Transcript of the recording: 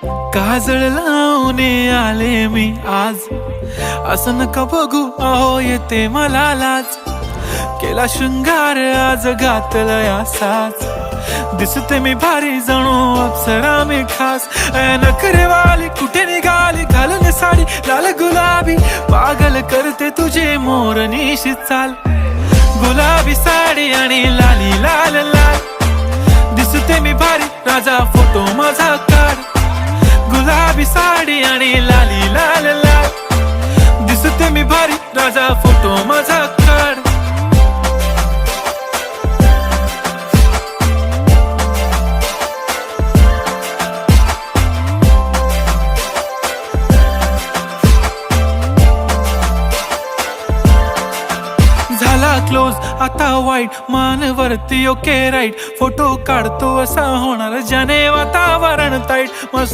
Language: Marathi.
काजळ लावून आले मी आज, असं नका बघू अहो येते मला लाज. केला शृंगार आज घातला साज, दिसते मी भारी जणू अप्सरा मी खास. नखरेवाली कुठे निघाली घालून साडी लाल गुलाबी, पागल करते तुझे मोरनीशी चाल. गुलाबी साडी आणि लाली लाल लाल, दिसते मी भारी राजा फोटो माझा काढ. गुलाबी साडी आणि लाली लाल लाल, दिसते मी भारी राजा फोटो माझा काढ. झाला क्लोज आता वाईट, मान वरती ओके राईट. फोटो काढतो असा होणार ज्याने वातावरण ताईट.